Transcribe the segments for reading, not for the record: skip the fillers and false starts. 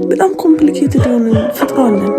በጣም ኮምፕሊኬትድ የሆነ ፍጥሯለን።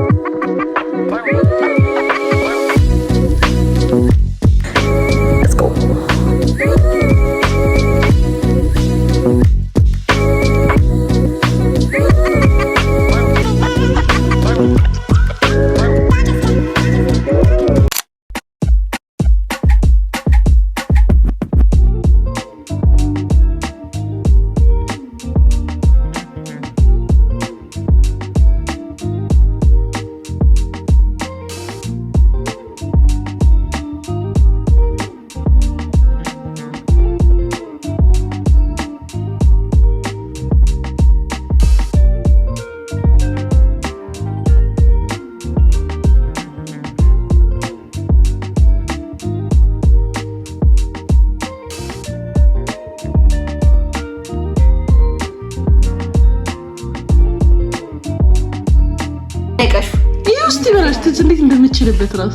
እንዴት እንደምችልበት ራስ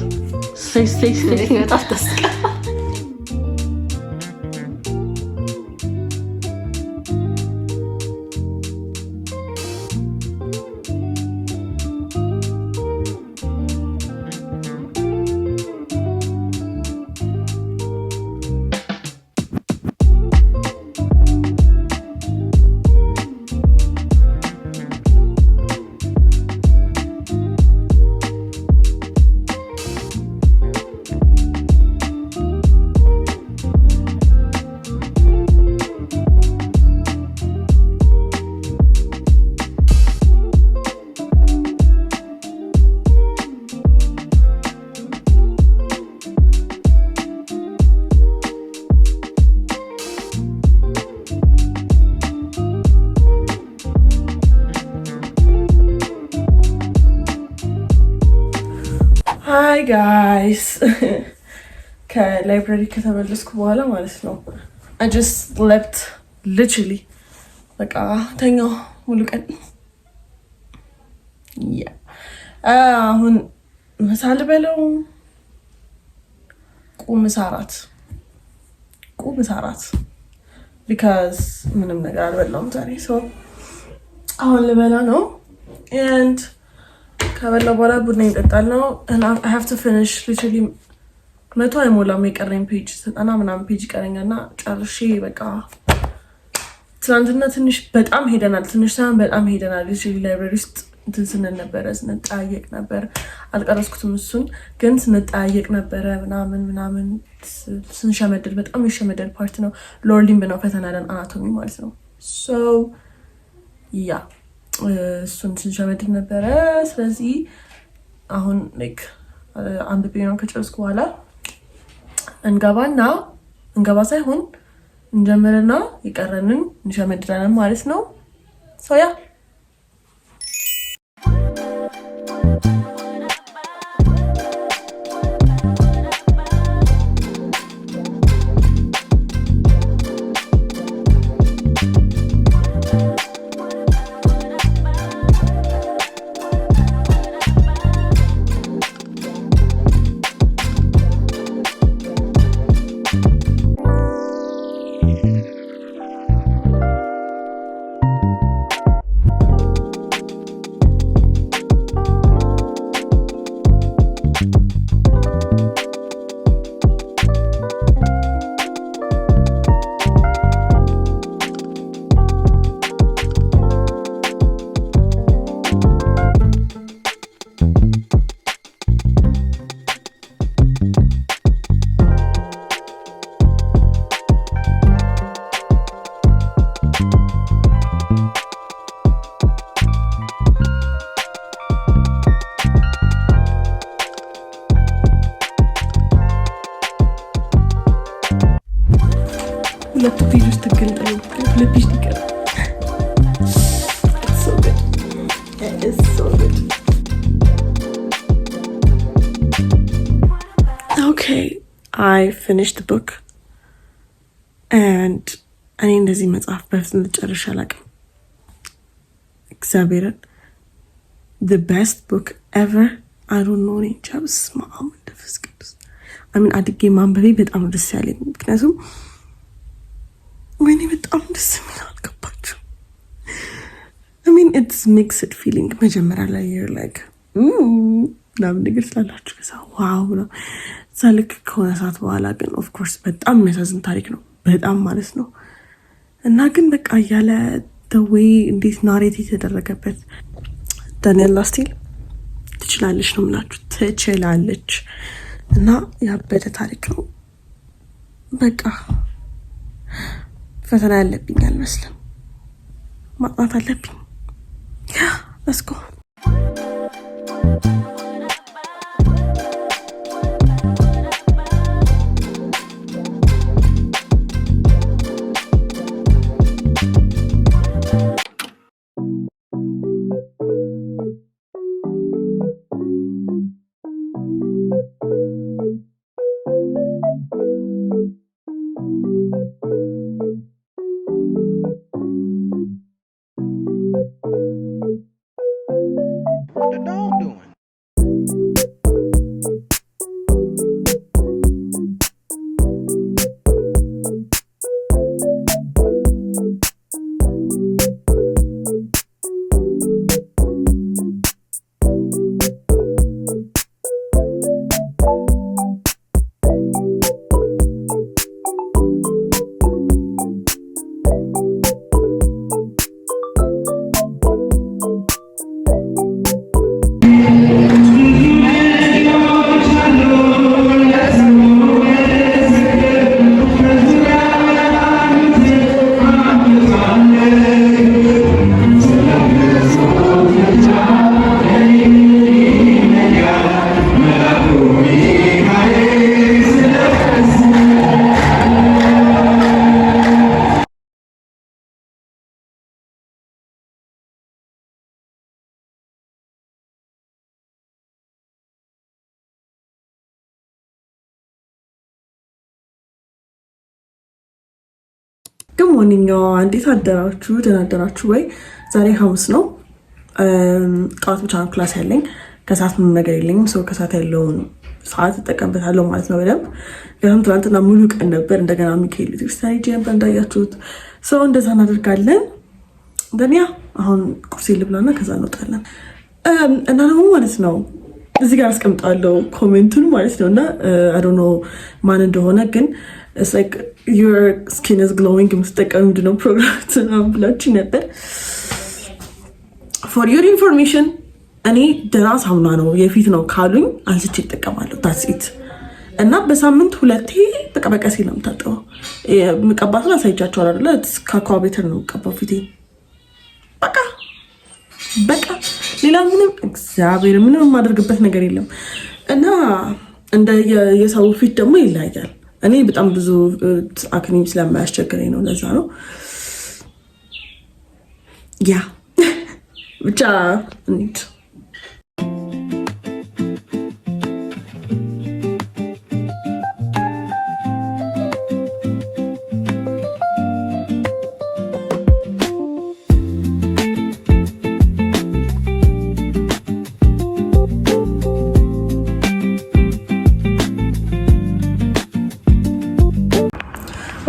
ሳይ በጣም ተስቀ ሃይ ጋይስ ከላይብራሪ ከተመለስኩ በኋላ ማለት ነው I just slept literally በቃ ተኛው ሙሉ ቀን። አሁን ምሳ ልበለው ቁምስ አራት because ምንም ነገር አልበላሁም ዛሬ so አሁን ልበላ ነው and ከበላ በኋላ ቡና ይጠጣል ነው and I have to finish literally 100 አይሞላም የቀረኝ ፔጅ 90 ምናምን ፔጅ ይቀረኛልና ጨርሼ በቃ ትናንትና ትንሽ በጣም ሄደናል literally ላይብራሪ ውስጥ እንትን ስንል ነበረ ስንጠያየቅ ነበር አልቀረስኩትም እሱን ግን ስንጠያየቅ ነበረ ምናምን ስንሸመደድ በጣም የሸመደድ ፓርት ነው ሎርሊንግ ነው ፈተና ለን አናቶሚ ማለት ነው so yeah እሱን ስንሸመድድ ነበረ ስለዚህ አሁን ላይክ አንድ ቢሆን ከጨረስኩ በኋላ እንገባ ሳይሆን እንጀምርና ይቀረንን እንሸመድዳለን ማለት ነው so yeah ሁለት ቪዲዮስ ተገልጠው ሁለት ቪዲዮ ይቀር so good it is so good okay I finished the book and እኔ እንደዚህ መጽሐፍ በፍጥነት ጨርሼ አላውቅም እግዚአብሔርን the best book ever I don't know any jobs mom the first I mean አድጌ ማንበቤ በጣም ደስ ያለኝ ምክንያቱም ወይኔ በጣም ደስ የሚል አልገባችሁ? ኢትስ ሚክስድ ፊሊንግ። መጀመሪያ ላይ ዩር ላይክ ምናምን ነገር ስላላችሁ ከዛ ዋው ነው። እዛ ልክ ከሆነ ሰዓት በኋላ ግን ኦፍኮርስ በጣም የሚያሳዝን ታሪክ ነው፣ በጣም ማለት ነው። እና ግን በቃ እያለ ደዌይ እንዴት ናሬት የተደረገበት ዳንኤላ ስቲል ትችላለች ነው የምላችሁ፣ ትችላለች። እና ያበደ ታሪክ ነው። በቃ ፈተና ያለብኝ አልመስልም፣ ማጥናት አለብኝ። let's go. ግን ዋንኛዋ እንዴት አደራችሁ? ደህና አደራችሁ ወይ? ዛሬ ሐሙስ ነው። ጠዋት ብቻ ነው ክላስ ያለኝ፣ ከሰዓት ምንም ነገር የለኝም። ሰው ከሰዓት ያለውን ሰዓት እጠቀምበታለሁ ማለት ነው በደንብ። ገናም ትናንትና ሙሉ ቀን ነበር። እንደገና ሚካኤል ቤተክርስቲያን ሄጄ ነበር እንዳያችሁት። ሰው እንደዛ እናደርጋለን። ደንያ አሁን ቁርስ ልብላና ከዛ እንወጣለን። እና ደግሞ ማለት ነው እዚህ ጋር አስቀምጣለሁ ኮሜንቱን ማለት ነው። እና አይ ዶንት ኖ ማን እንደሆነ ግን it's like your skin is glowing የምትጠቀሙ ምንድነው ፕሮግራም ብላችሁ ነበር። for your information እኔ ደህና ሳሙና ነው የፊት ነው ካሉኝ አንስቼ ይጠቀማለሁ። that's it። እና በሳምንት ሁለቴ በቃ በቀሴ ነው የምታጠበው። መቀባቱን አሳይቻችኋለሁ አይደለ? ካካዋ ቤተር ነው የምቀባው ፊቴ። በቃ ሌላ ምንም እግዚአብሔር ምንም የማደርግበት ነገር የለም። እና እንደ የሰው ፊት ደግሞ ይለያያል። እኔ በጣም ብዙ አክኒም ስለማያስቸግረኝ ነው፣ ለዛ ነው ያ ብቻ እንሂድ።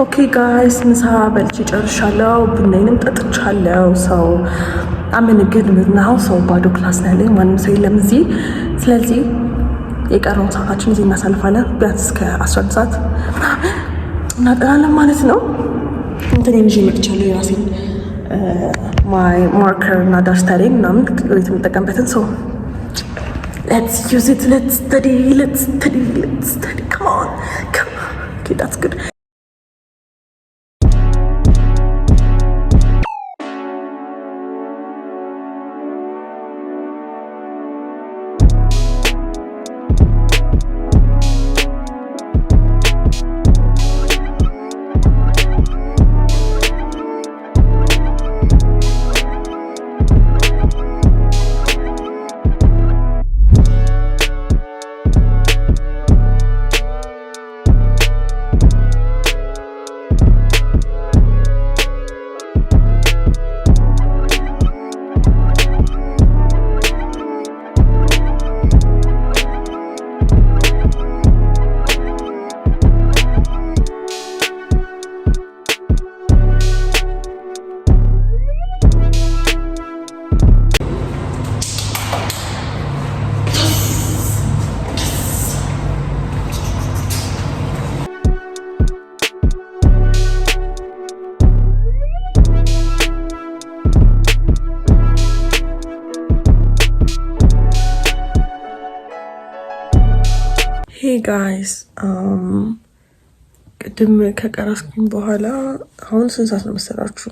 ኦኬ ጋይስ ምሳ በልቼ ጨርሻለሁ። ቡናዬንም ጠጥቻለሁ። ሰው አመንግድ ምናው ሰው ባዶ ክላስ ላይ ያለኝ ማንም ሰው የለም እዚህ። ስለዚህ የቀረውን ሰዓታችን እዚህ እናሳልፋለን። ቢያንስ እስከ 11 ሰዓት እናጠናለን ማለት ነው። እንትን ይዤ መጥቻለሁ የራሴን ማርከር እና ዳስተሬ ምናምን ቤት የምጠቀምበትን ሰው let's use it. let's study. Come on. Okay, that's good. ጋይስ ቅድም ከቀረስኩኝ በኋላ አሁን ስንት ሰዓት ነው መሰላችሁ?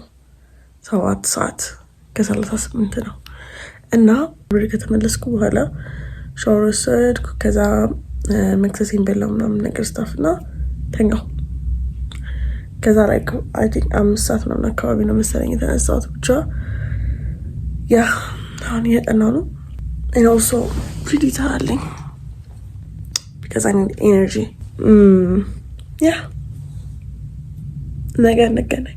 7 ሰዓት ከ38 ነው። እና ብር ከተመለስኩ በኋላ ሻወር ወሰድኩ። ከዛ መክሰሴን በላው ምናምን ነገር ስታፍ እና ተኛው። ከዛ ላይ አይ ቲንክ 5 ሰዓት ምናምን አካባቢ ነው መሰለኝ የተነሳሁት። ብቻ ያ አሁን እየጠናው ነው። and also ፕሪዲተር አለኝ because I need energy. Yeah. ነገ እንገናኝ።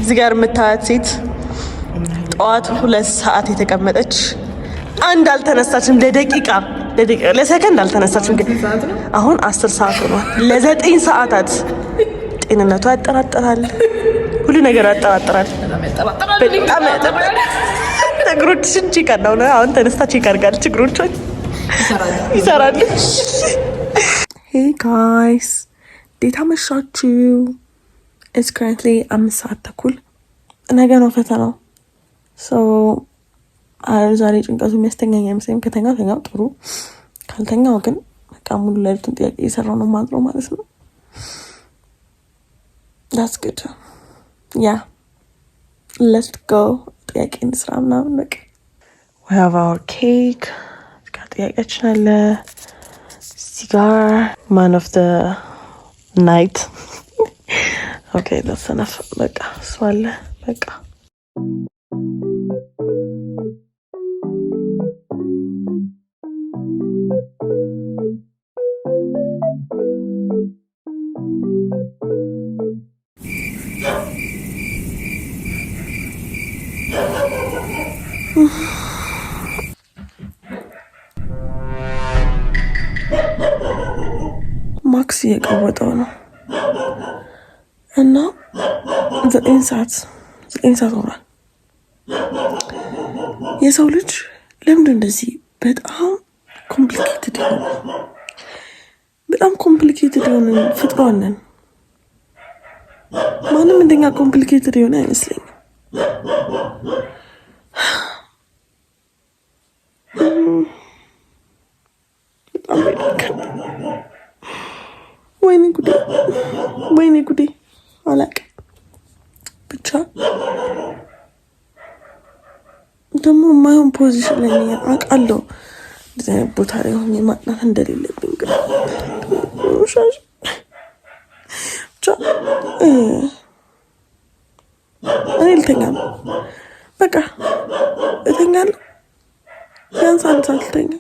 እዚህ ጋር የምታያት ሴት ጠዋት 2 ሰዓት የተቀመጠች አንድ አልተነሳችም። ለሰከንድ አልተነሳችም። ግን አሁን 10 ሰዓት ሆኗል። ለ9 ሰዓታት ጤንነቷ ያጠራጥራል። ሁሉ ነገር ያጠራጥራል። በጣም ያጠራጥራል። እግሮችሽን ቼክ አድርጋው ነው አሁን ተነስታ ቼክ አድርጋለች። እግሮቿን ይሰራለች። ሄይ ጋይስ እንዴት አመሻችሁ? ኢትስ ከረንትሊ 5 ሰዓት ተኩል። ነገ ነው ፈተናው። ዛሬ ጭንቀቱ የሚያስተኛኝ አይመስለኝም። ከተኛው ጥሩ፣ ካልተኛው ግን በቃ ሙሉ ሌሊቱን ጥያቄ እየሰራው ነው ማድረው ማለት ነው። ዳትስ ጉድ ያ ሌትስ ጎ ጥያቄ እንስራ ምናምን በቃ we have our cake ጋር ጥያቄያችን አለ እዚህ ጋር man of the night okay that's enough በቃ እሱ አለ በቃ ማክስ እየቀወጠው ነው እና 9 ሰዓት ሆኗል። የሰው ልጅ ለምንድን እንደዚህ በጣም ኮምፕሊኬትድ የሆነ ፍጥሯን ነን። ማንም እንደኛ ኮምፕሊኬትድ የሆነ አይመስለኝም። ወይኔ ጉዴ አላውቅም። ብቻ ደግሞ የማይሆን ፖዚሽን ላይ ነኝ አውቃለሁ። እንደዚህ አይነት ቦታ ላይ ሆኜ ማጥናት እንደሌለብኝ ግን ብቻ እኔ ልተኛ ነው በቃ እተኛለሁ። ቢያንስ 1 ሰዓት ልተኛ።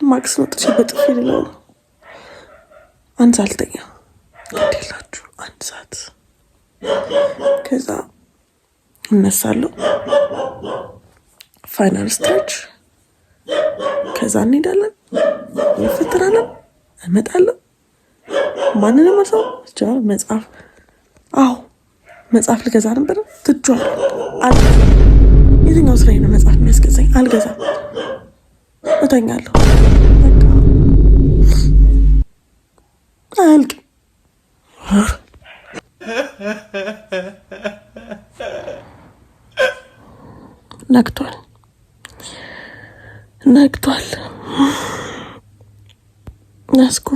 ማክስ ነው ጥቼ በጥፊ ልለው ነው። 1 ሰዓት ልተኛ ግዴላችሁ 1 ሰዓት ከዛ እነሳለሁ። ፋይናል ስትሬች ከዛ እንሄዳለን፣ እንፈትራለን፣ እንመጣለን። ማንንም ሰው መጽሐፍ ልገዛ ነበር ትቼዋለሁ። የትኛው ስራዬ ነው መጽሐፍ የሚያስገዛኝ? አልገዛም፣ እተኛለሁ። አያልቅም። ነግቷል። ያስኩ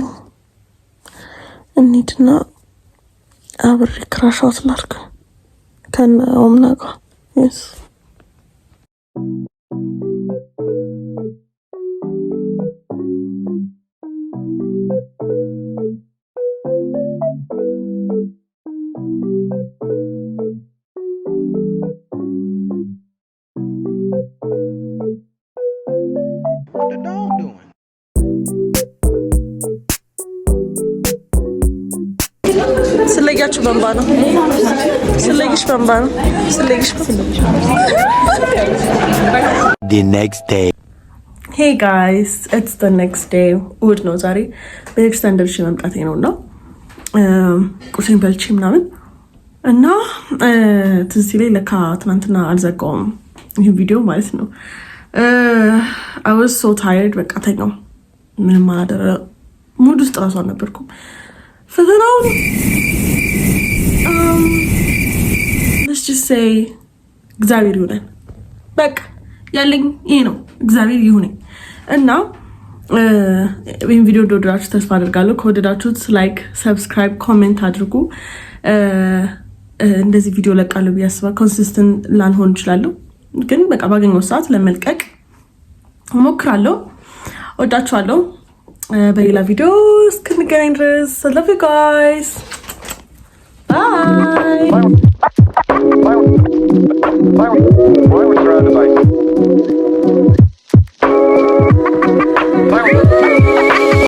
እንሂድና አብሬ ክራሻውት ላድርግ ከነ ኦምና ጋር የስ ስለያችሁ በንባ ነው። ስለይሽ በንባ ነው። ስለይሽ The next day. Hey guys, it's the next day. እሑድ ነው ዛሬ። ቤተክርስቲያን ደርሼ መምጣቴ ነው እና ቁርሴን በልቼ ምናምን እና ትዝ ሲለኝ ለካ ትናንትና አልዘጋውም ይህ ቪዲዮ ማለት ነው። I was so tired በቃ ተኛው። ምንም አላደረ ሙድ ውስጥ ራሱ አልነበርኩም። ፈተናውን let's just say እግዚአብሔር ይሁነን። በቃ ያለኝ ይሄ ነው። እግዚአብሔር ይሁነኝ እና ይህን ቪዲዮ እንደወደዳችሁ ተስፋ አድርጋለሁ። ከወደዳችሁት ላይክ፣ ሰብስክራይብ፣ ኮሜንት አድርጉ። እንደዚህ ቪዲዮ ለቃለሁ ብዬ አስባለሁ። ኮንሲስተንት ላልሆን እችላለሁ፣ ግን በቃ ባገኘው ሰዓት ለመልቀቅ እሞክራለሁ። ወዳችኋለሁ። በሌላ ቪዲዮ እስክንገናኝ ድረስ love you guys. Bye. Why we're surrounded by